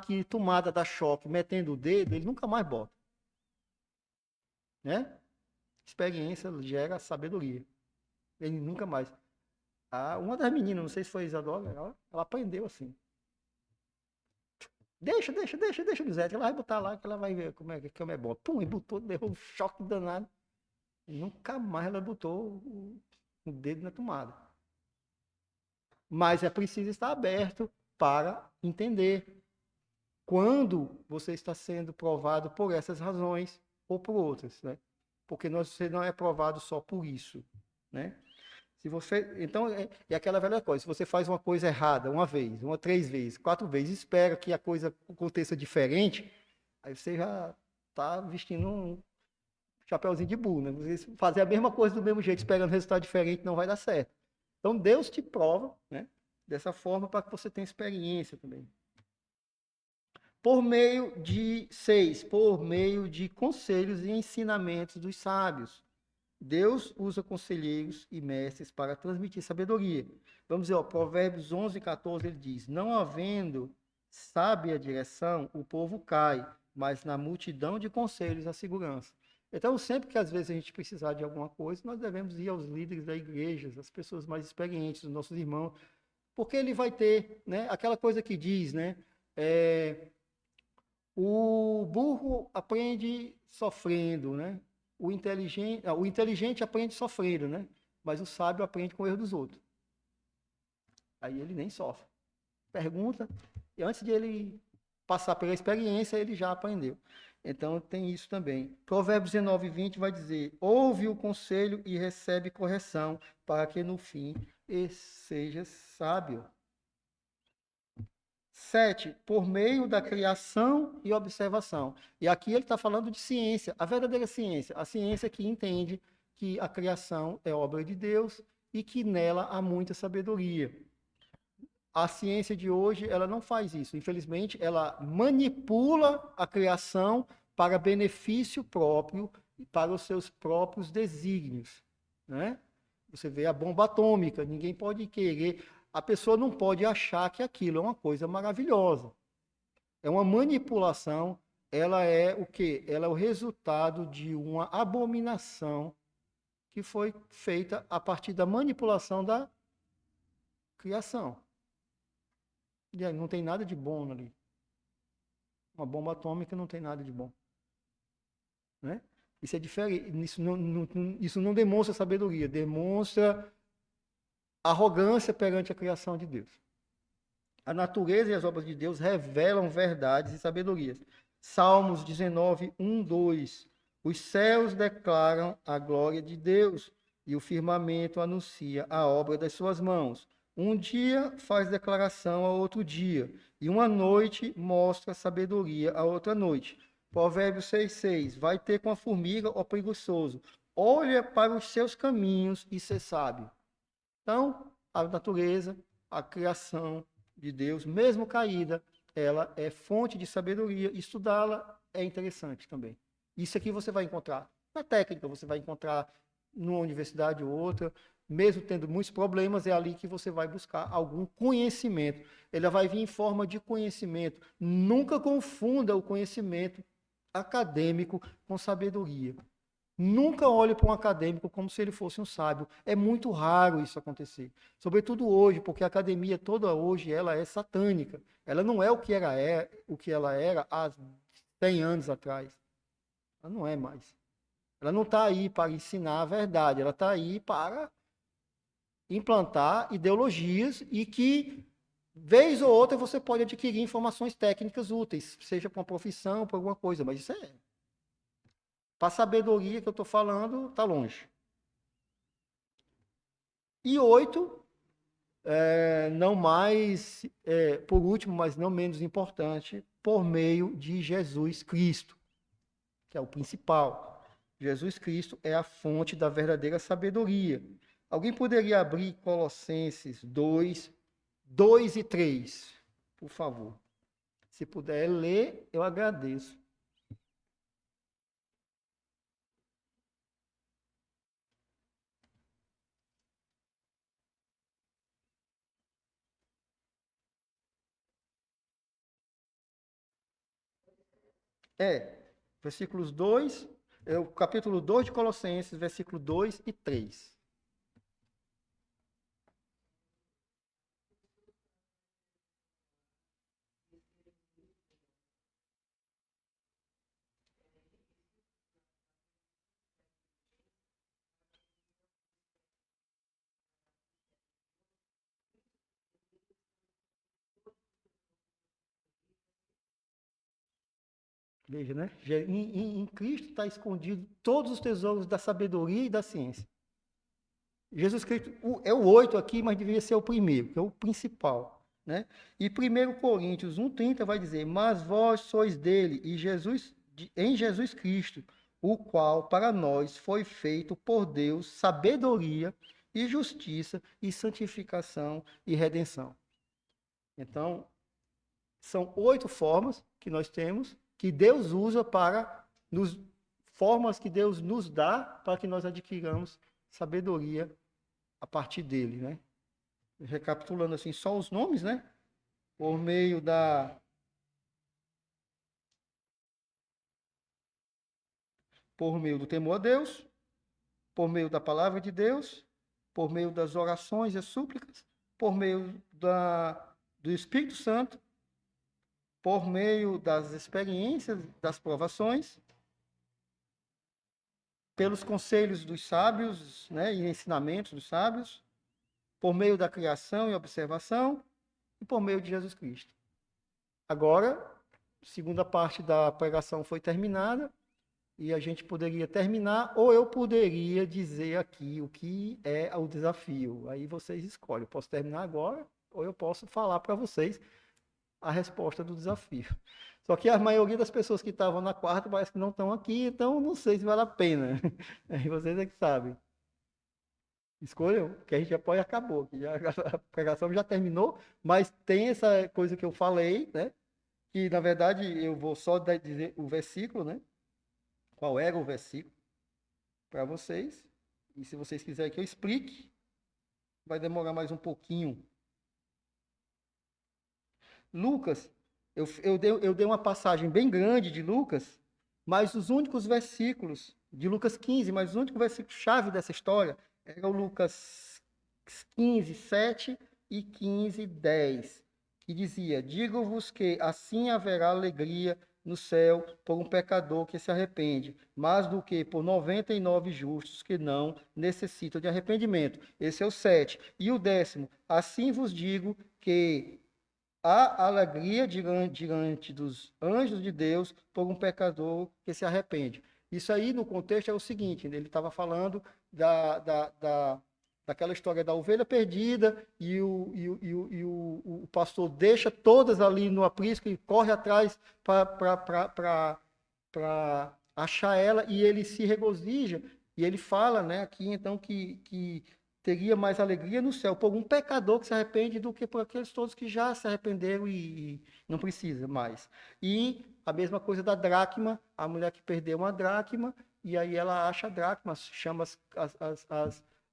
que tomada dá choque, metendo o dedo, ele nunca mais bota. Né? Experiência gera sabedoria. Ele nunca mais. Uma das meninas, não sei se foi a Isadora, ela aprendeu assim. Deixa, Lisete, ela vai botar lá que ela vai ver como é bom. Pum, e botou, deu um choque danado. E nunca mais ela botou o dedo na tomada. Mas é preciso estar aberto para entender quando você está sendo provado por essas razões ou por outras, né? porque você não é provado só por isso, né? Se você, então, é aquela velha coisa, se você faz uma coisa errada uma vez, uma 3 vezes, 4 vezes, espera que a coisa aconteça diferente, aí você já está vestindo um chapeuzinho de burro, né? Você fazer a mesma coisa do mesmo jeito, esperando resultado diferente, não vai dar certo. Então, Deus te prova, né? Dessa forma, para que você tenha experiência também. Por meio de conselhos e ensinamentos dos sábios. Deus usa conselheiros e mestres para transmitir sabedoria. Vamos ver, ó, Provérbios 11:14, ele diz: Não havendo sábia direção, o povo cai, mas na multidão de conselhos a segurança. Então, sempre que às vezes a gente precisar de alguma coisa, nós devemos ir aos líderes da igreja, às pessoas mais experientes, os nossos irmãos, porque ele vai ter, né, aquela coisa que diz, né, o burro aprende sofrendo, né? O inteligente aprende sofrendo, né? Mas o sábio aprende com o erro dos outros. Aí ele nem sofre. Pergunta, e antes de ele passar pela experiência, ele já aprendeu. Então tem isso também. Provérbios 19:20 vai dizer: ouve o conselho e recebe correção, para que no fim seja sábio. 7, por meio da criação e observação. E aqui ele está falando de ciência, a verdadeira ciência, a ciência que entende que a criação é obra de Deus e que nela há muita sabedoria. A ciência de hoje, ela não faz isso. Infelizmente, ela manipula a criação para benefício próprio e para os seus próprios desígnios, né? Você vê a bomba atômica, ninguém pode querer, a pessoa não pode achar que aquilo é uma coisa maravilhosa. É uma manipulação, ela é o quê? Ela é o resultado de uma abominação que foi feita a partir da manipulação da criação. E aí, não tem nada de bom ali. Uma bomba atômica não tem nada de bom, né? Isso é diferente, isso não demonstra sabedoria, demonstra arrogância perante a criação de Deus. A natureza e as obras de Deus revelam verdades e sabedorias. Salmos 19:1, 2. Os céus declaram a glória de Deus e o firmamento anuncia a obra das suas mãos. Um dia faz declaração a outro dia, e uma noite mostra sabedoria a outra noite. Provérbios 6:6. Vai ter com a formiga, ó preguiçoso. Olha para os seus caminhos e ser sábio. Então, a natureza, a criação de Deus, mesmo caída, ela é fonte de sabedoria. Estudá-la é interessante também. Isso aqui você vai encontrar na técnica, você vai encontrar numa universidade ou outra, mesmo tendo muitos problemas, é ali que você vai buscar algum conhecimento. Ele vai vir em forma de conhecimento. Nunca confunda o conhecimento acadêmico com sabedoria. Nunca olhe para um acadêmico como se ele fosse um sábio. É muito raro isso acontecer. Sobretudo hoje, porque a academia toda hoje ela é satânica. Ela não é o que ela era há 100 anos atrás. Ela não é mais. Ela não está aí para ensinar a verdade. Ela está aí para implantar ideologias e que, vez ou outra, você pode adquirir informações técnicas úteis, seja para uma profissão, para alguma coisa. Mas isso é para a sabedoria que eu estou falando, está longe. E 8, não mais, por último, mas não menos importante, por meio de Jesus Cristo, que é o principal. Jesus Cristo é a fonte da verdadeira sabedoria. Alguém poderia abrir Colossenses 2, 2 e 3, por favor. Se puder ler, eu agradeço. Versículos 2, o capítulo 2 de Colossenses, versículo 2 e 3. Veja, né? Em Cristo está escondido todos os tesouros da sabedoria e da ciência. Jesus Cristo é o 8 aqui, mas deveria ser o primeiro, que é o principal. Né? E 1 Coríntios 1,30 vai dizer: mas vós sois dele, em Jesus Cristo, o qual para nós foi feito por Deus sabedoria e justiça e santificação e redenção. Então, são 8 formas que nós temos, que Deus usa formas que Deus nos dá para que nós adquiramos sabedoria a partir dele, né? Recapitulando assim, só os nomes, né? Por meio do temor a Deus, por meio da palavra de Deus, por meio das orações e súplicas, por meio do Espírito Santo, por meio das experiências, das provações, pelos conselhos dos sábios, né, e ensinamentos dos sábios, por meio da criação e observação, e por meio de Jesus Cristo. Agora, a segunda parte da pregação foi terminada, e a gente poderia terminar, ou eu poderia dizer aqui o que é o desafio. Aí vocês escolhem. Eu posso terminar agora, ou eu posso falar para vocês a resposta do desafio. Só que a maioria das pessoas que estavam na quarta parece que não estão aqui, então não sei se vale a pena. Aí vocês é que sabem. Escolham, que a gente já pode acabou. A pregação já terminou, mas tem essa coisa que eu falei, né? Que na verdade eu vou só dizer o versículo, né? Qual era o versículo para vocês. E se vocês quiserem que eu explique, vai demorar mais um pouquinho. Lucas, eu dei uma passagem bem grande de Lucas, mas os únicos versículos de Lucas 15, mas o único versículo-chave dessa história era o Lucas 15, 7 e 15, 10, que dizia: digo-vos que assim haverá alegria no céu por um pecador que se arrepende, mais do que por 99 justos que não necessitam de arrependimento. Esse é o 7. E o 10º: assim vos digo que há alegria diante dos anjos de Deus por um pecador que se arrepende. Isso aí, no contexto, é o seguinte: ele estava falando daquela história da ovelha perdida, e o pastor deixa todas ali no aprisco e corre atrás para achar ela, e ele se regozija, e ele fala, né, aqui então que teria mais alegria no céu por um pecador que se arrepende do que por aqueles todos que já se arrependeram e não precisa mais. E a mesma coisa da dracma, a mulher que perdeu uma dracma, e aí ela acha a dracma, chama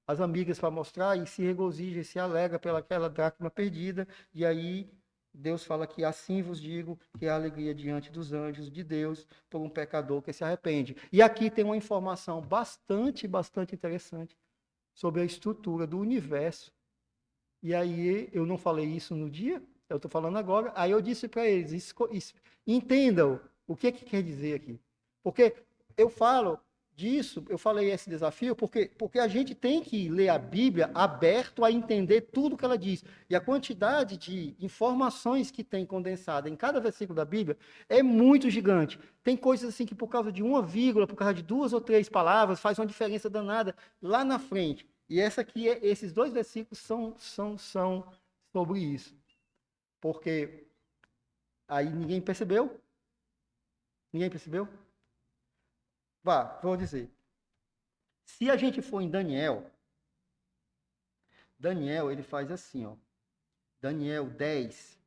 as amigas para mostrar e se regozija e se alegra pelaquela dracma perdida, e aí Deus fala que assim vos digo que há alegria diante dos anjos de Deus por um pecador que se arrepende. E aqui tem uma informação bastante interessante sobre a estrutura do universo. E aí eu não falei isso no dia, eu estou falando agora. Aí eu disse para eles: entendam o que quer dizer aqui. Porque eu falo disso, eu falei esse desafio, porque a gente tem que ler a Bíblia aberto a entender tudo que ela diz. E a quantidade de informações que tem condensada em cada versículo da Bíblia é muito gigante. Tem coisas assim que por causa de uma vírgula, por causa de 2 ou 3 palavras, faz uma diferença danada lá na frente. E esses 2 versículos são sobre isso. Porque aí ninguém percebeu? Ninguém percebeu? Vou dizer. Se a gente for em Daniel, ele faz assim, ó. Daniel 10.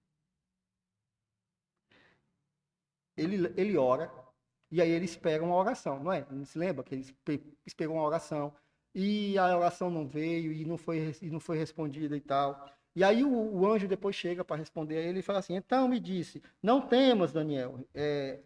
Ele ora, e aí ele espera uma oração, não é? Não se lembra que ele esperou uma oração, e a oração não veio, e não foi respondida e tal. E aí o anjo depois chega para responder a ele e fala assim: então me disse, não temas, Daniel.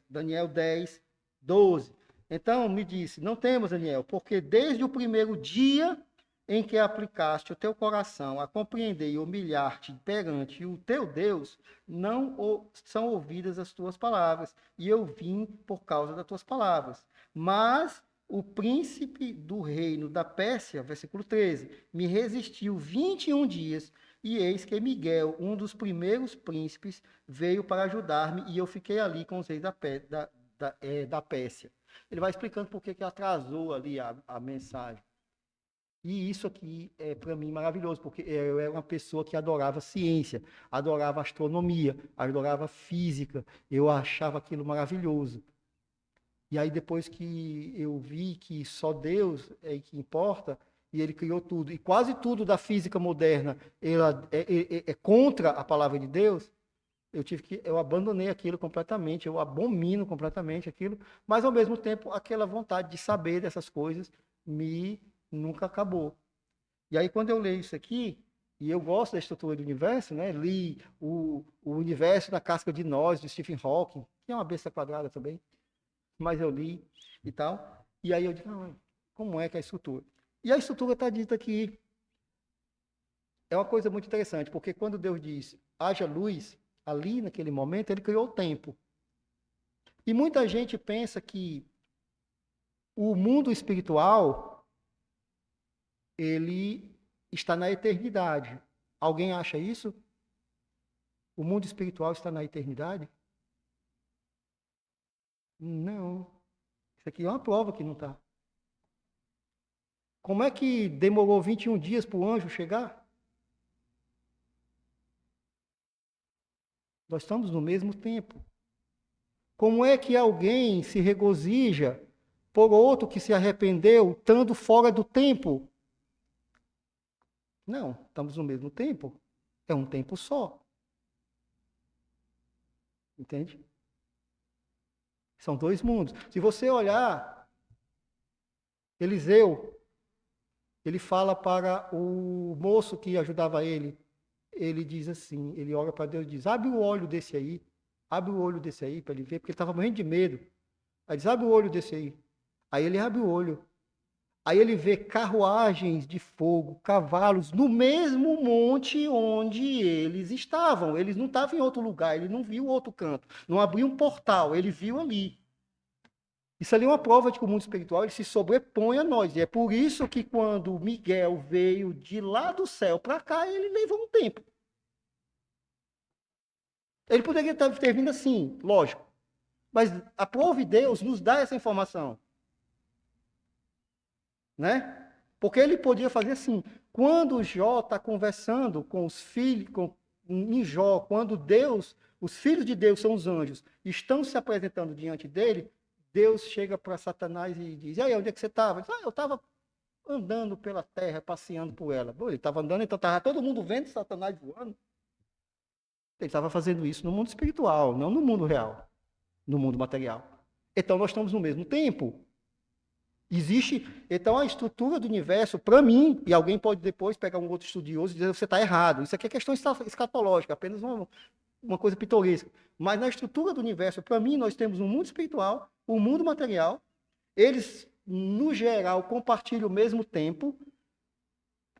Daniel 10, 12. Então me disse: não temas, Daniel, porque desde o primeiro dia em que aplicaste o teu coração a compreender e humilhar-te perante o teu Deus, não são ouvidas as tuas palavras, e eu vim por causa das tuas palavras. Mas o príncipe do reino da Pérsia, versículo 13, me resistiu 21 dias, e eis que Miguel, um dos primeiros príncipes, veio para ajudar-me, e eu fiquei ali com os reis da Pérsia. Ele vai explicando por que atrasou ali a mensagem. E isso aqui é, para mim, maravilhoso, porque eu era uma pessoa que adorava ciência, adorava astronomia, adorava física, eu achava aquilo maravilhoso. E aí, depois que eu vi que só Deus é que importa, e ele criou tudo, e quase tudo da física moderna ela é contra a palavra de Deus, eu abandonei aquilo completamente, eu abomino completamente aquilo, mas ao mesmo tempo aquela vontade de saber dessas coisas me nunca acabou. E aí quando eu leio isso aqui, e eu gosto da estrutura do universo, né? Li o Universo na Casca de Nós, de Stephen Hawking, que é uma besta quadrada também, mas eu li e tal. E aí eu digo, como é que é a estrutura? E a estrutura está dita aqui. É uma coisa muito interessante, porque quando Deus diz, haja luz, ali naquele momento, ele criou o tempo. E muita gente pensa que o mundo espiritual, ele está na eternidade. Alguém acha isso? O mundo espiritual está na eternidade? Não. Isso aqui é uma prova que não está. Como é que demorou 21 dias para o anjo chegar? Nós estamos no mesmo tempo. Como é que alguém se regozija por outro que se arrependeu, estando fora do tempo? Não, estamos no mesmo tempo. É um tempo só. Entende? São dois mundos. Se você olhar, Eliseu, ele fala para o moço que ajudava ele diz assim, ele ora para Deus e diz, abre o olho desse aí para ele ver, porque ele estava morrendo de medo. Aí diz, abre o olho desse aí. Aí ele abre o olho. Aí ele vê carruagens de fogo, cavalos, no mesmo monte onde eles estavam. Eles não estavam em outro lugar, ele não viu outro canto. Não abriu um portal, ele viu ali. Isso ali é uma prova de que o mundo espiritual ele se sobrepõe a nós. E é por isso que quando Miguel veio de lá do céu para cá, ele levou um tempo. Ele poderia ter vindo assim, lógico. Mas a prova de Deus nos dá essa informação. Né? Porque ele podia fazer assim. Quando Jó está conversando com os filhos, em Jó, quando Deus, os filhos de Deus são os anjos, estão se apresentando diante dele, Deus chega para Satanás e diz, e aí, onde é que você estava? Eu estava andando pela terra, passeando por ela. Ele estava andando, então estava todo mundo vendo Satanás voando. Ele estava fazendo isso no mundo espiritual, não no mundo real, no mundo material. Então nós estamos no mesmo tempo. Existe, então, a estrutura do universo, para mim, e alguém pode depois pegar um outro estudioso e dizer que você está errado. Isso aqui é questão escatológica, apenas uma coisa pitoresca. Mas na estrutura do universo, para mim, nós temos um mundo espiritual, um mundo material. Eles, no geral, compartilham o mesmo tempo,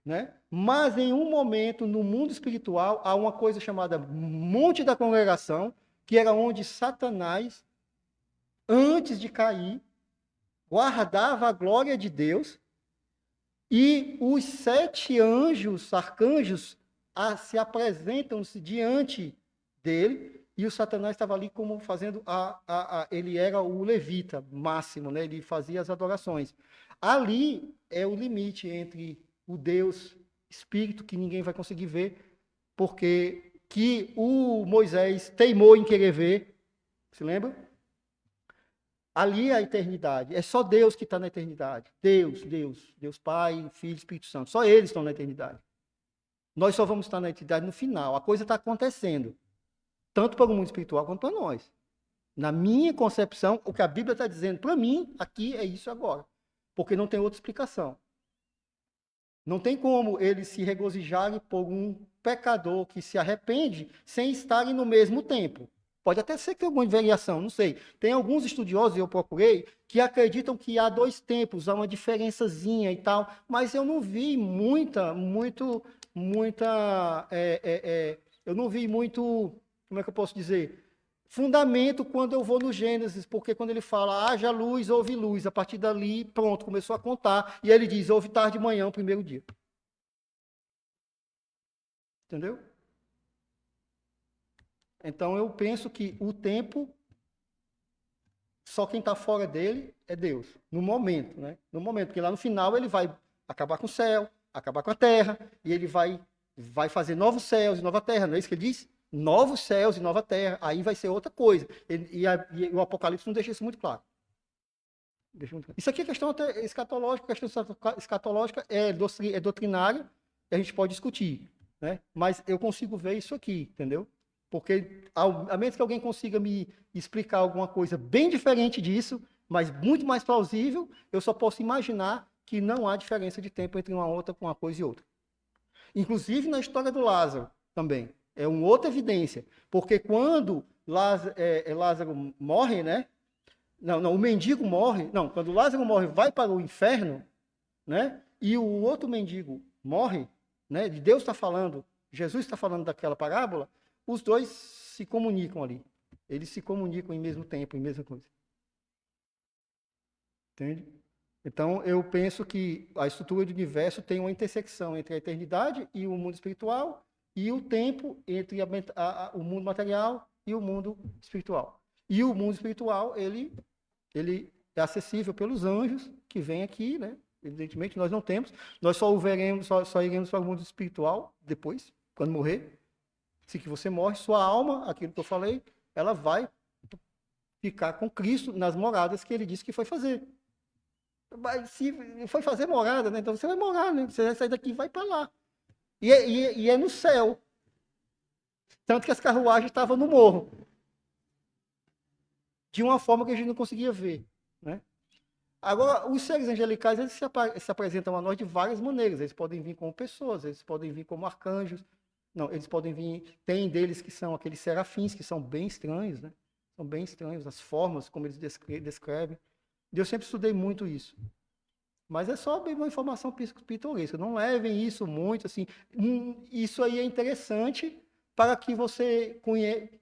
né? Mas em um momento, no mundo espiritual, há uma coisa chamada Monte da Congregação, que era onde Satanás, antes de cair, guardava a glória de Deus, e os 7 anjos, arcanjos, se apresentam-se diante dele, e o Satanás estava ali como fazendo, ele era o levita máximo, né? Ele fazia as adorações. Ali é o limite entre o Deus Espírito, que ninguém vai conseguir ver, porque que o Moisés teimou em querer ver, se lembra? Ali é a eternidade. É só Deus que está na eternidade. Deus Pai, Filho e Espírito Santo. Só eles estão na eternidade. Nós só vamos estar na eternidade no final. A coisa está acontecendo. Tanto para o mundo espiritual quanto para nós. Na minha concepção, o que a Bíblia está dizendo para mim, aqui é isso agora. Porque não tem outra explicação. Não tem como eles se regozijarem por um pecador que se arrepende sem estarem no mesmo tempo. Pode até ser que tenha alguma variação, não sei. Tem alguns estudiosos, eu procurei, que acreditam que há 2 tempos, há uma diferençazinha e tal, mas eu não vi eu não vi muito, como é que eu posso dizer, fundamento quando eu vou no Gênesis, porque quando ele fala, haja luz, houve luz, a partir dali, pronto, começou a contar, e ele diz, houve tarde de manhã, o primeiro dia. Entendeu? Então, eu penso que o tempo só quem está fora dele é Deus, no momento, né? No momento, porque lá no final ele vai acabar com o céu, acabar com a terra, e ele vai fazer novos céus e nova terra, não é isso que ele diz? Novos céus e nova terra, aí vai ser outra coisa. E o Apocalipse não deixa isso muito claro. Isso aqui é questão até escatológica, questão escatológica é doutrinária, e a gente pode discutir, né? Mas eu consigo ver isso aqui, entendeu? Porque, a menos que alguém consiga me explicar alguma coisa bem diferente disso, mas muito mais plausível, eu só posso imaginar que não há diferença de tempo entre uma coisa e outra. Inclusive na história do Lázaro também. É uma outra evidência. Porque quando Lázaro morre, né? Não, o mendigo morre. Não, quando Lázaro morre, vai para o inferno, né? E o outro mendigo morre, né? Deus está falando, Jesus está falando daquela parábola. Os dois se comunicam ali. Eles se comunicam em mesmo tempo, em mesma coisa. Entende? Então, eu penso que a estrutura do universo tem uma intersecção entre a eternidade e o mundo espiritual, e o tempo entre o mundo material e o mundo espiritual. E o mundo espiritual, ele é acessível pelos anjos que vêm aqui, né? Evidentemente, nós não temos. Nós só iremos para o mundo espiritual depois, quando morrer. Se que você morre, sua alma, aquilo que eu falei, ela vai ficar com Cristo nas moradas que ele disse que foi fazer. Mas se foi fazer morada, né? Então você vai morar, né? Você vai sair daqui e vai para lá. E é no céu. Tanto que as carruagens estavam no morro. De uma forma que a gente não conseguia ver, né? Agora, os seres angelicais, eles se apresentam a nós de várias maneiras. Eles podem vir como pessoas, eles podem vir como arcanjos. Não, eles podem vir... Tem deles que são aqueles serafins, que são bem estranhos, né? São bem estranhos, as formas como eles descrevem. E eu sempre estudei muito isso. Mas é só uma informação pitoresca. Não levem isso muito, assim... Isso aí é interessante para que você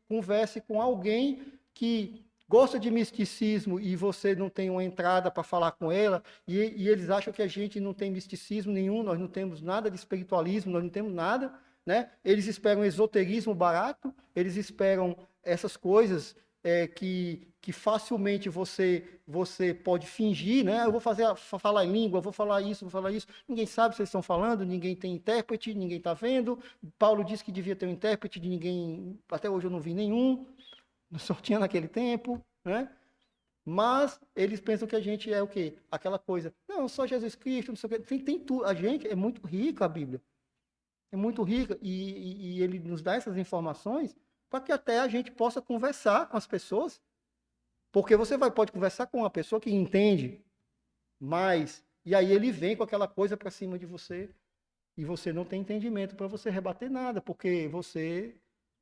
converse com alguém que gosta de misticismo e você não tem uma entrada para falar com ela, e eles acham que a gente não tem misticismo nenhum, nós não temos nada de espiritualismo, nós não temos nada, né? Eles esperam esoterismo barato, eles esperam essas coisas que facilmente você pode fingir, né? Eu vou falar em língua, eu vou falar isso, vou falar isso. Ninguém sabe o que vocês estão falando, ninguém tem intérprete, ninguém está vendo. Paulo disse que devia ter um intérprete, de ninguém, até hoje eu não vi nenhum. Só tinha naquele tempo, né? Mas eles pensam que a gente é o quê? Aquela coisa, não, só Jesus Cristo, não sei o quê. Tem tudo. A gente é muito rica, a Bíblia. É muito rica. E ele nos dá essas informações para que até a gente possa conversar com as pessoas. Porque você pode conversar com uma pessoa que entende mais. E aí ele vem com aquela coisa para cima de você. E você não tem entendimento para você rebater nada. Porque você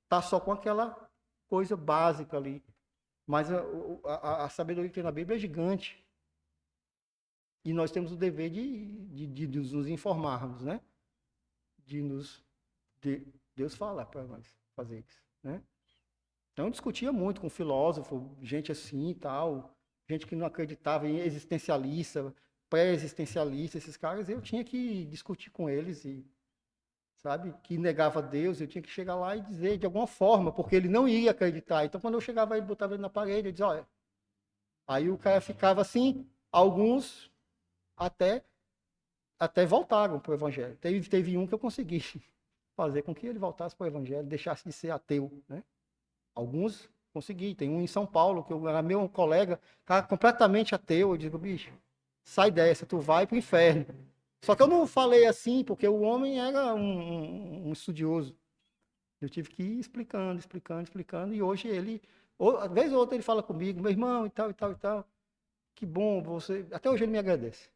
está só com aquela coisa básica ali. Mas a sabedoria que tem na Bíblia é gigante. E nós temos o dever de nos informarmos, né? Deus fala para nós fazer isso, né? Então eu discutia muito com filósofo, gente assim e tal, gente que não acreditava em existencialista, pré-existencialista, esses caras, eu tinha que discutir com eles e sabe, que negava Deus, eu tinha que chegar lá e dizer de alguma forma, porque ele não ia acreditar. Então, quando eu chegava, ele botava ele na parede, eu dizia, olha. Aí o cara ficava assim, alguns até voltaram para o Evangelho. Teve um que eu consegui fazer com que ele voltasse para o Evangelho, deixasse de ser ateu, né? Alguns consegui. Tem um em São Paulo, que era meu colega, cara completamente ateu. Eu digo, bicho, sai dessa, tu vai para o inferno. Só que eu não falei assim, porque o homem era um estudioso. Eu tive que ir explicando, e hoje ele, às vezes ou outra ele fala comigo, meu irmão, e tal, que bom, você... Até hoje ele me agradece.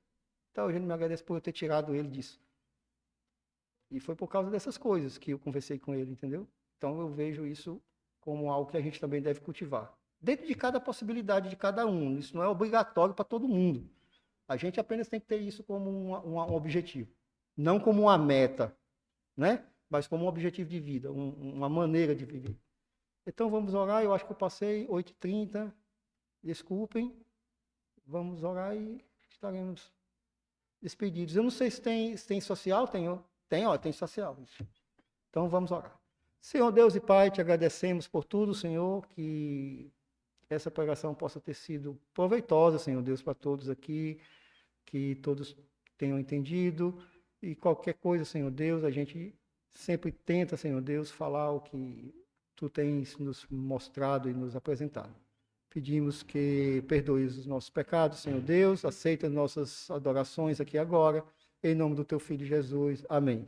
Até hoje ele me agradece por eu ter tirado ele disso. E foi por causa dessas coisas que eu conversei com ele, entendeu? Então eu vejo isso como algo que a gente também deve cultivar. Dentro de cada possibilidade de cada um. Isso não é obrigatório para todo mundo. A gente apenas tem que ter isso como um objetivo. Não como uma meta, né? Mas como um objetivo de vida, uma maneira de viver. Então vamos orar. Eu acho que eu passei 8h30. Desculpem. Vamos orar e estaremos despedidos. Eu não sei se tem social. Tem social. Então vamos orar. Senhor Deus e Pai, te agradecemos por tudo, Senhor, que essa pregação possa ter sido proveitosa, Senhor Deus, para todos aqui, que todos tenham entendido, e qualquer coisa, Senhor Deus, a gente sempre tenta, Senhor Deus, falar o que Tu tens nos mostrado e nos apresentado. Pedimos que perdoes os nossos pecados, Senhor Deus, aceita nossas adorações aqui agora, em nome do Teu Filho Jesus. Amém.